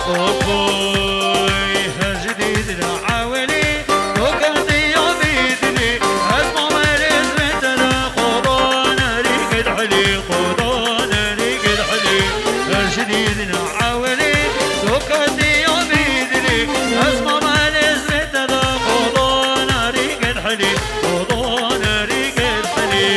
أبوي هالجديد العاولي وكنتي يبيدني أسمع ماليز مثل خضان ريقد حلي خضان ريقد حلي هالجديد العاولي وكنتي يبيدني أسمع ماليز مثل خضان ريقد حلي خضان ريقد حلي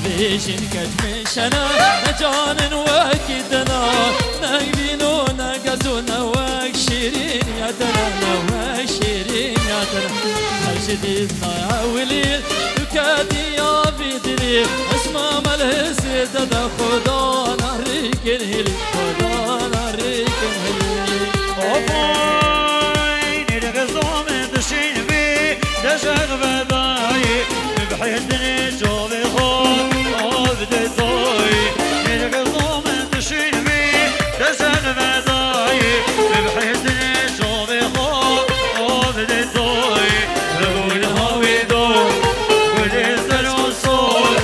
بيشن كجمشنا نجان وكدنا نقبلو نقزونا وكشيرين يدنا وكشيرين يدنا هالجديدنا يا وليل تكادي يا بدري اسمع ملهس ددا خدانا ريكن هلي خدانا ريكن هلي أبوي نرغزو من دشين بي دشغ بداي بحيدني جوبي خود عبد الضوي نرغزو من دشين بي دشغ بداي بحيدني جوبي خود عبد الضوي بقول هاوي دور قول الزر والصول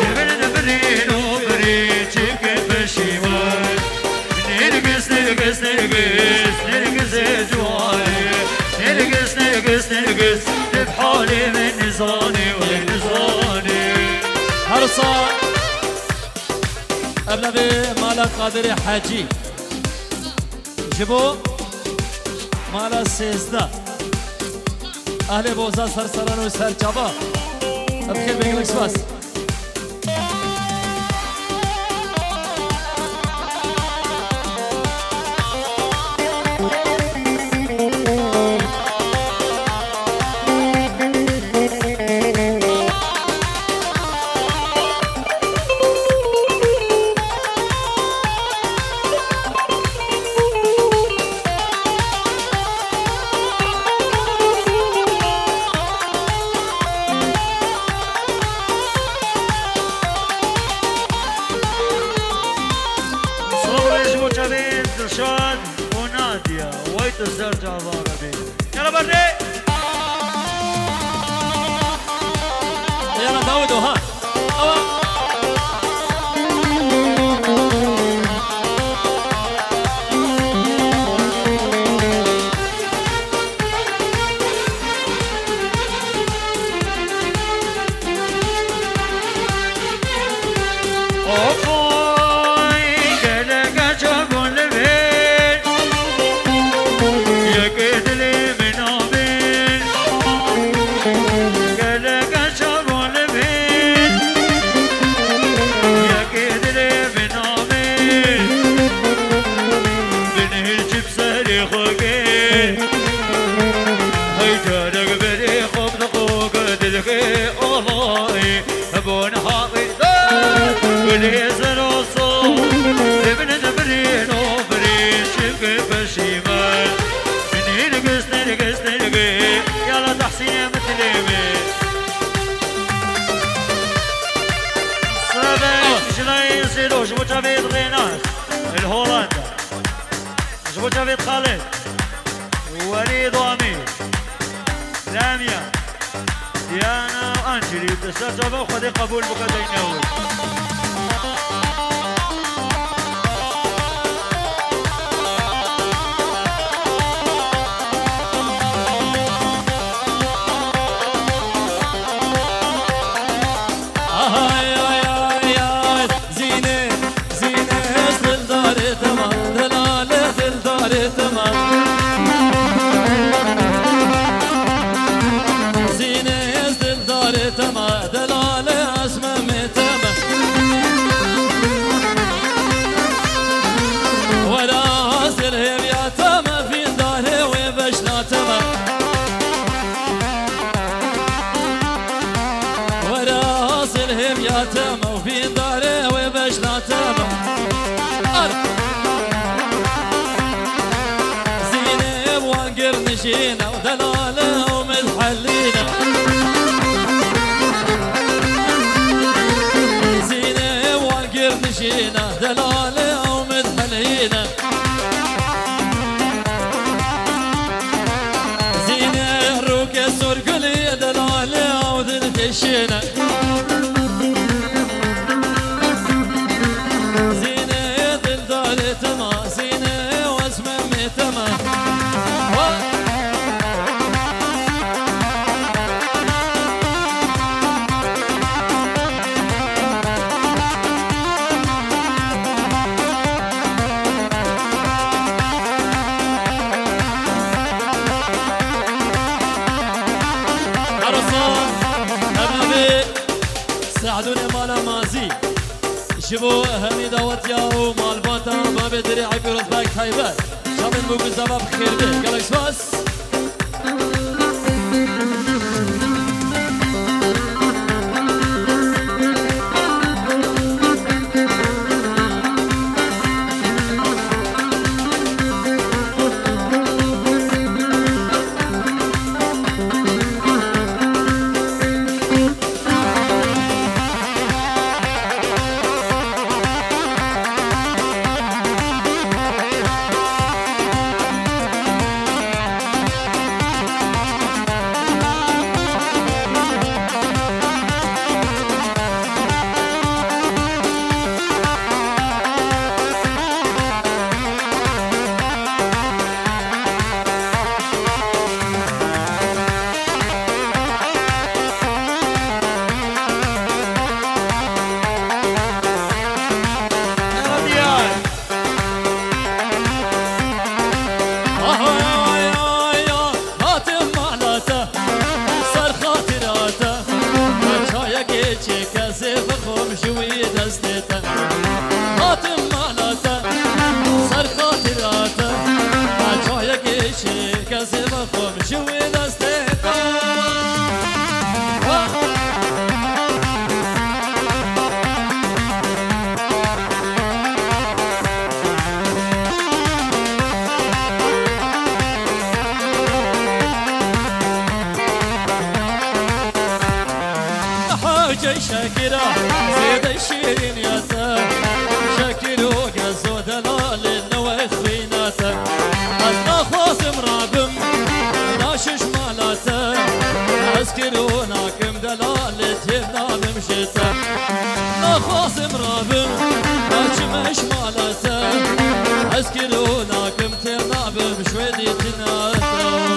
كبرنا برين وبرين شكل بشيوان نرقص نرقص نرقص نرقص جواري نرقص نرقص نرقص بحالي من نزاني ونزاني هرصا أبنبي مالا قادر حاجي جبو مالا سيزدا أهل بوزا سرسران وسر جابا أبخير بيقلك سواس درشاد ونادية ويت الزرجة ضاربي يلا بري يلا داود وها يلا تحسين مثلي صرابين شنو يصيروا جبوا جافيد غيناس الهولندا جبوا جافيد خالد وليد وامير لاميا ديانا وانجلي تسار جابوا وخذي قبول بكتين يوم مشينا ودلالة ومتحلينا نشينا زينة دلدال تما زينة وزمم تما ساعدوني مالا مازي شبو هني دعوت ياهو مال باتا ما بدري عبي رزباك تايبات شابين بوكو زباب خير بيه قالك سواس شاكرة زيد الشيرين ياتا شاكر وقزو دلال النوخ بيناتا أزنا خاصم رابم ناشش مالاتا أسكروناكم دلال تيبنا بمشتا نخاصم رابم ناشمش مالاتا أسكروناكم تيبنا بمشويدي تناتا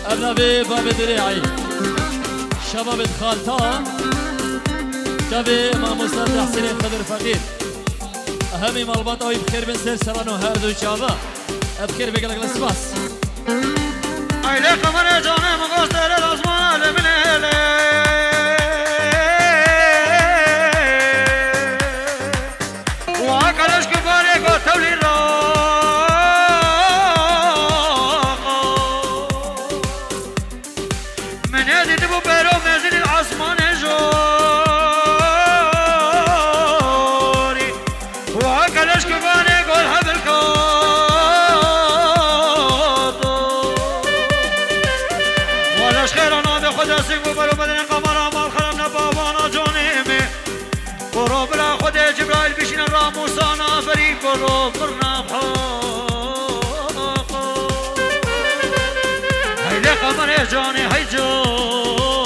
أبنابي باب دريعي شباب خالتا كبي ما مستر حسين خضر فقير أهمي مالبات أوي بخير بن سير سرانو هردو شابا بخير بقلق لسباس أيلي قمر جاني مغستر الأزمان لبنيلي وأكلش كفاري قتولي بلا خود جبرائيل بشين الراموسانا فريق الروب قرنا بحاق هيلي قمر يا جاني هاي جاني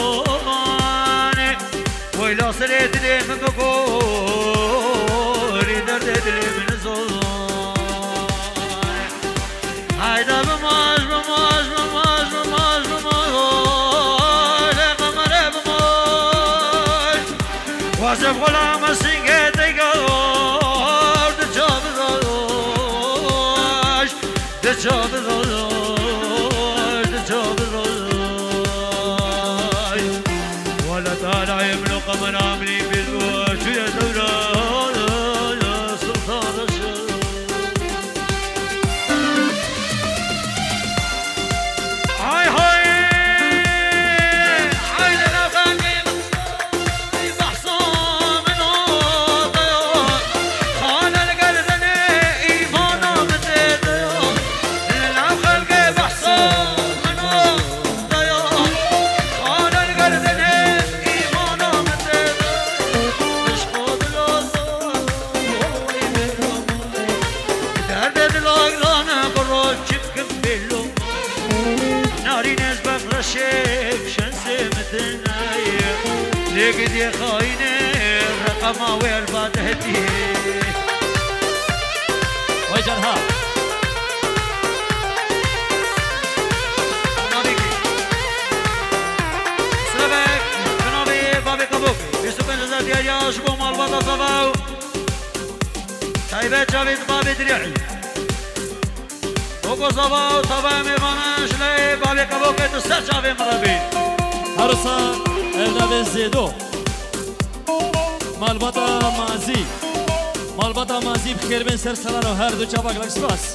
ويلا سريت لي من بقولي درد لي من زوني هيدا بماش بماش بماش بماش بماش هيلي قمر يا بماش واسف غلام السنجة تيقار دجاب الرلاش دجاب الرلاش دجاب الرلاش ولا طالع يملو قمر عاملي بالقوش ويا دوران سلطان الشر هاي هاي هاي لنا فاقي بحصان من قد يا خاينة رقم وير بعد هدي وجنها سلامك بنابي بابي كابوك بيسو بنجزات يا ياش بو مالباطا صفاو تايبات جاويد بابي دريعي وكو صفاو طبعا ميمانش لي بابي كابوك تسر جاوي مرابي هرسا ابدا بالزيدو مالباطا مازي مالباطا مازي بخير بن سر سلام و هر دو چاباک لک سپاس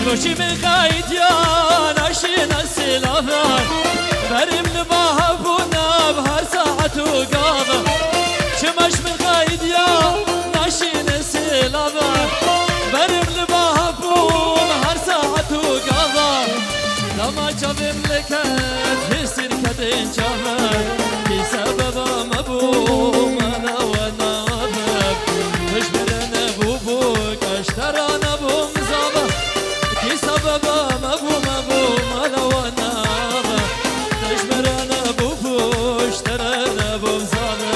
روشی من خاید یا نشین سلافان بریم لباه بونا بهر ساعت و قابا چمش من خاید یا نشین سلافان بریم لباه بونا هر ساعت و قابا لما جابم لکت حسیر کدین جامد کی سببا مبوم انا و نابب تشبرن بوبو کشتران بوم زابا کی سببا مبوم انا و نابب تشبرن بوبو کشتران بوم زابا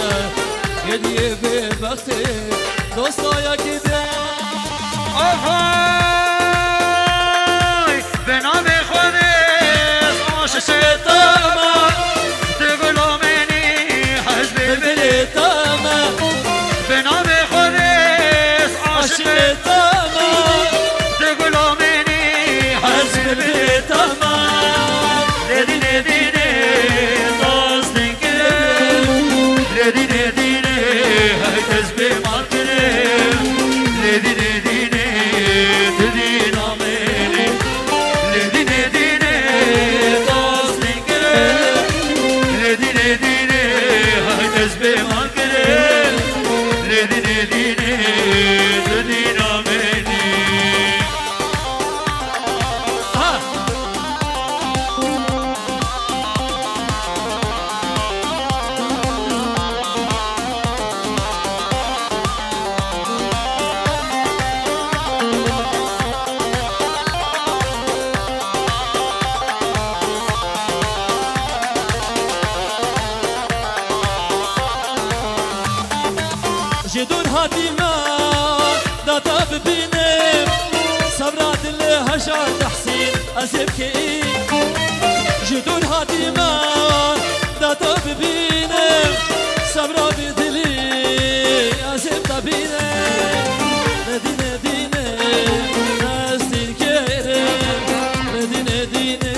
هدیه به بختی دوستایا کی ده آهای به نام خودت عاشقتم تقولو منی حزب بلیتم به نام خودت عاشقتم تقولو منی حزب بلیتم ردینه دینه داستن کرم ردینه دینه حزب مال کرم ردینه دینه تدین آمینی ردینه دینه داستن کرم ردینه دینه حزب مال کرم ردینه دینه تدین آمینی جدون هاتيما داتا ببينم صبرات اللي هشار تحسين أسبكي جدون هاتيما داتا ببينم صبرات دلي أسب تبينم ندينة دينة ناستين كيرم ندينة دينة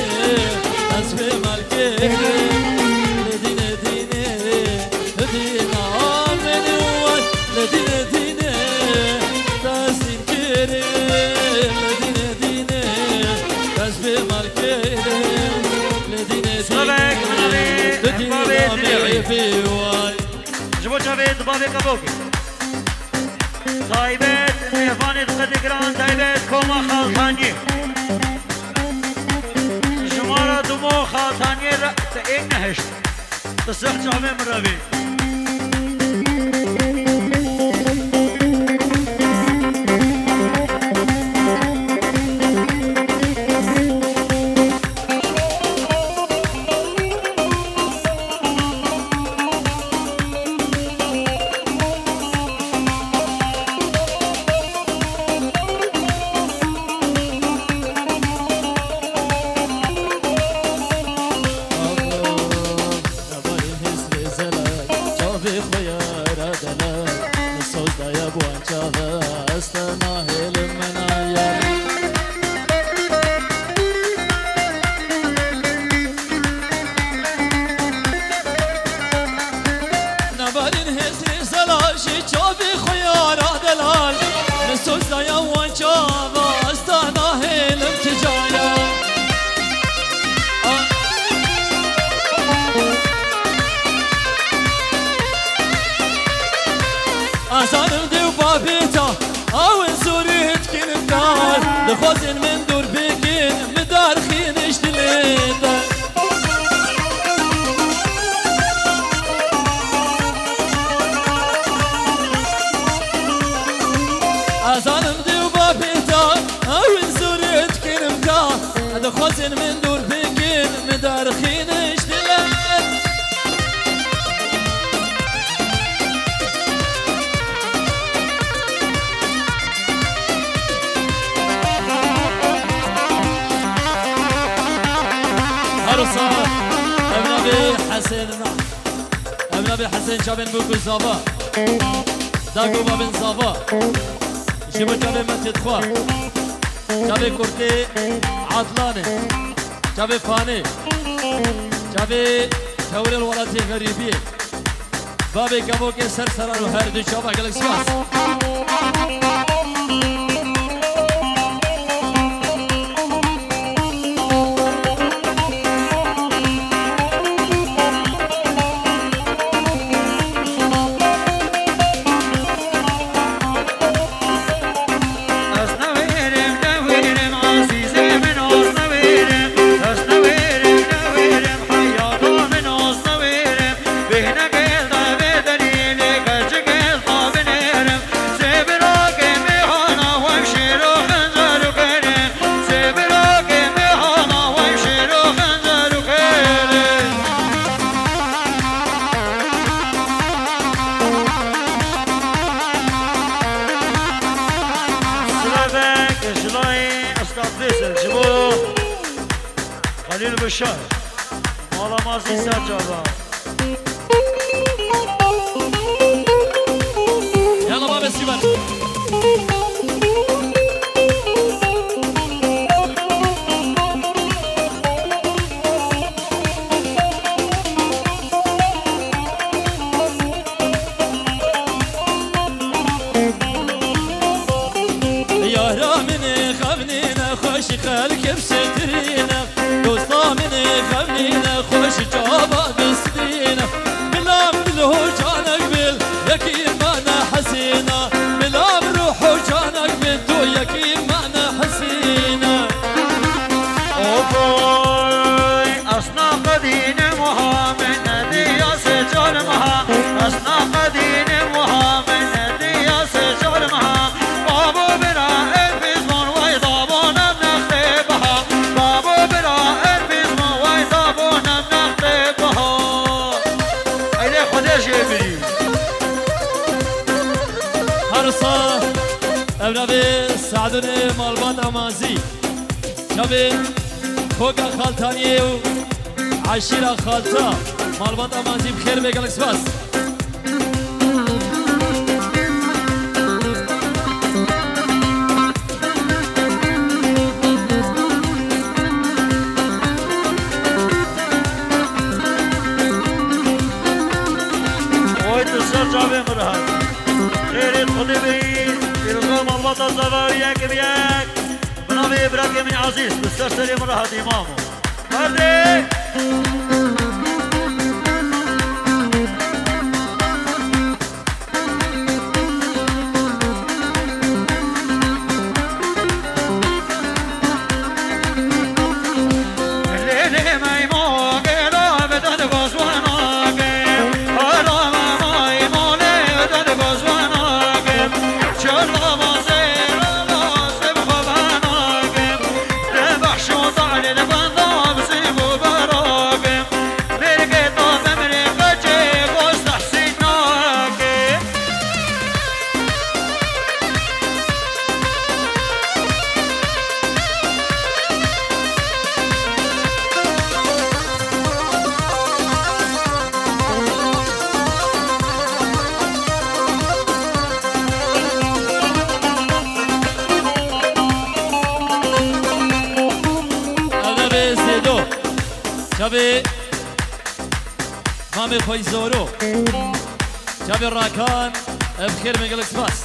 أسب مالكيرم ندينة دينة ندينة لدينا دينا تاسين كريم لدينا دينا تاسبي ماركيرم لدينا سلامك منابي بابي دريعي في واي جبو جاويد بابي كابوكي طيبت ميفاني دقدقران طيبت كوما خالتاني جمارة دمو خالتاني رأت إيه نهشت تصيح جامي مرابي نبالين هسري سلاشي شوفي خيارات سوزايا وجابا استانا هيلم تجايا أزانم ديو بابيتا أو انزوريت كن بدار لخوزن من دور بكين مدار خينش دليدا أزانم ديو بابيتا أو انزوريت كن بدار لخوزن من دور بكين مدار خينش دليدا ابن ابي حسن شابن بوكو زابا داغو بابن زابا شبه شابه مسجد خواه شابه كورتي عطلاني شابه فاني شابه شوري الولاتي غريبي بابي كابوكي سر سرانو هر دو شابه قلق سواس خليل بشار مالا مازي سجابا يلا بابا سيبان يا رامني خبنينا خوش خلك بسترينا دوستا مني خبنينا خوش جابا بسترينا بلام دلهو جانك بل يكي مانا حسينا بلام روحو جانك بل تو يكي مانا حسينا اوبوي اصنا قدين مها من دياس جرمها اصنا قدين مها من دياس جرمها بابو برا البزمون ويضابون بنختبها بابو برا البزمون ويضابون بنختبها ايدي خدش يبري هرصا ابنبي سعدوني مالبات امازي شبه خوكا خالتاني عشيرة خالتا مالبات امازي بخير بيقلق سباس جابه مرهد غير خدي بي الغام الله الزواوية كبياك بنامي إبراهيم عزيز بسترسلي مرهد إمامه مردي شبه مامي خوي زورو شبه راكان بخير من قلق سباس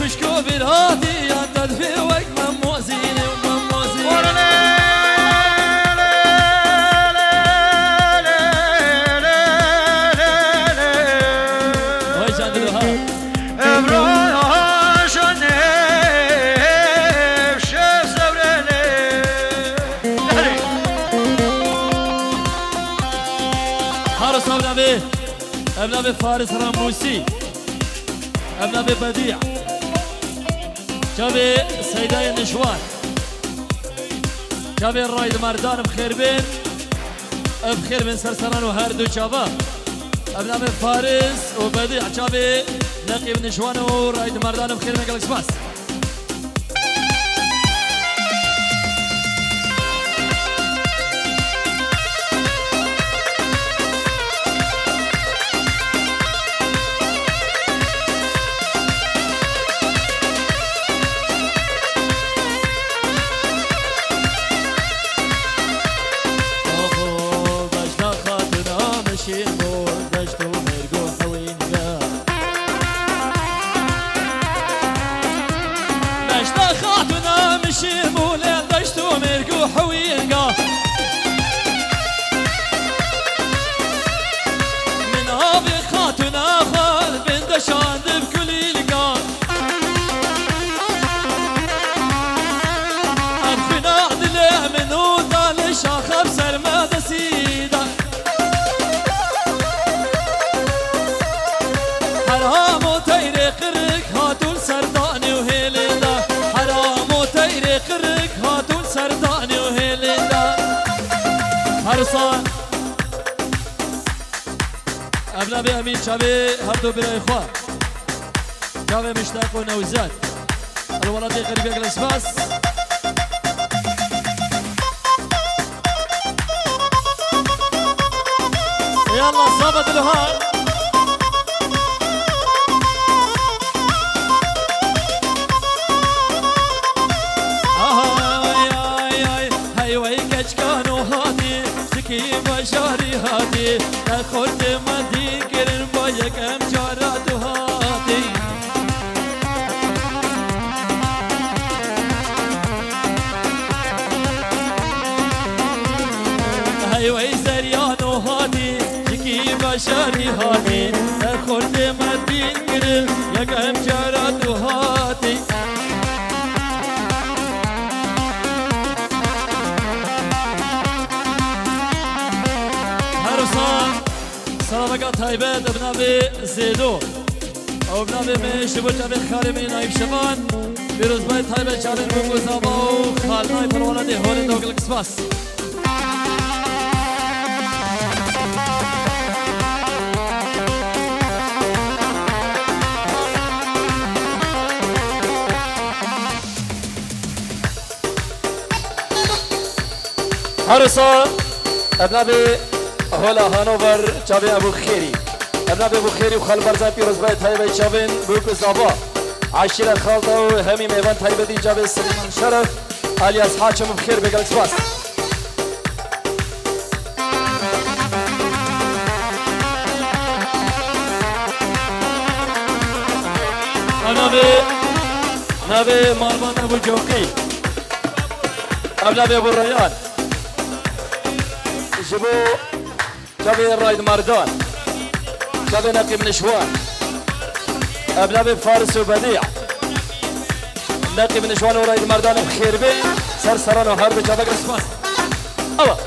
خشكو بالهادي يا تدفي وقت مموزيني ومموزيني وي جاندلوها ابراهاشني شف زبرني حارس ابنبي فارس راموسي ابنبي بديع جابي سيداي النشوان جابي الرايد مردان بخير بن سرسران وهردو شباب ابناء فارس وبديع جابي نقيب النشوان ورايد مردان بخير بن جالكس باس حرصان ابنبي امين شابي هردو بلا اخوان شابي مشتاق ونوزات الولدي قريب الاسباس يلا صابت الهار بشاري هاتي أخذ مدي كرن بايك أم جارات هاتي هاي وي زريان هاتي شكي بشاري هاتي أخذ مدي كرن يك أم جارات هاتي سلامك طيبات ابنابي زيدو او ابنابي مشبوط ابي خالمي نايب شبان بيروز باي طيبات شابين بوكو زابا وخالناي فرولدي هولي دوغل كسباس حرصا ابنابي هلا هانوفر جابين ابو خيري ابناء ابو خيري وخال برزان بيروز باي طيبه جابين بوكو زابا عشيره خالده وهمي ميوان طيبه دي جابين سليمان شرف الياس حاكم بخير بجالكس باس ابناء نبي مالبات ابو جوقي نبي ابو الريان جبو نبي الرايد مردان نبي نقي من شوان نبي فارس وبديع نقي من شوان ورايد مردان بخير بين سرسران وهرب جابك رسمان الله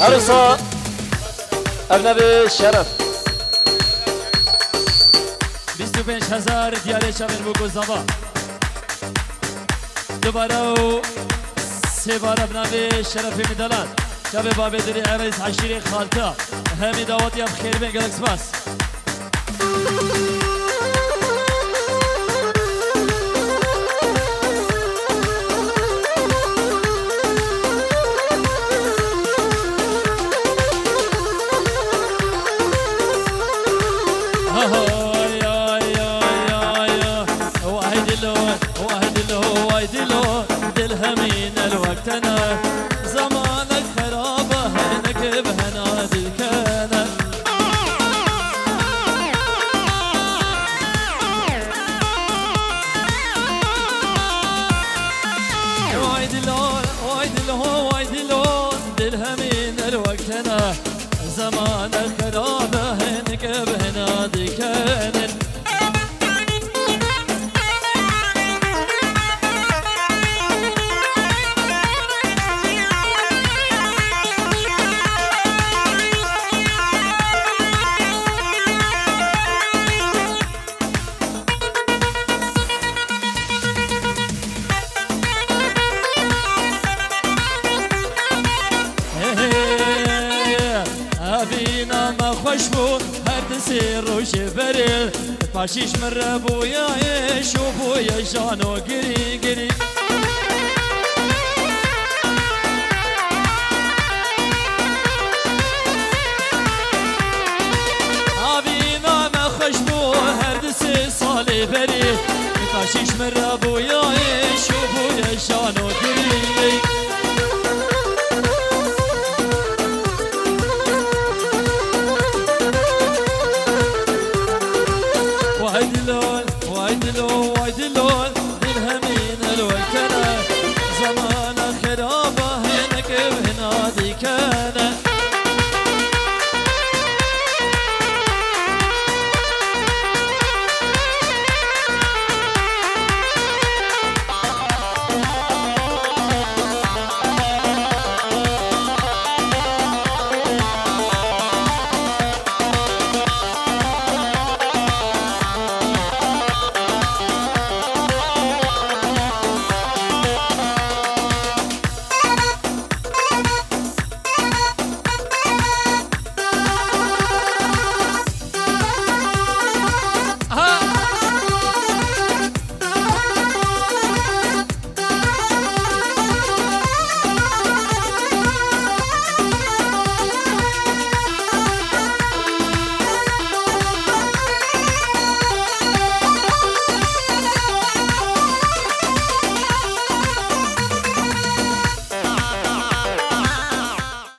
عروسة أبنبي شرف 25,000 ديالي شامل بوكو زبا دوباره و سه بار أبنبي شرف مدلان شبه بابي دری عريس عشيري خالتا همي دعوتي بخير بين جالكس باس من الوقت أنا زمانك خرابة هنك بهنا دلكنا وايد لون دلها من الوقت أنا زمانك خرابة هنك بهنا دلكنا خوشبو هر دسیر و شبریل پاشیش من ربویای شوبوی جانو گری گری آبینا من خوشبو هر دسیر سالی بری شانو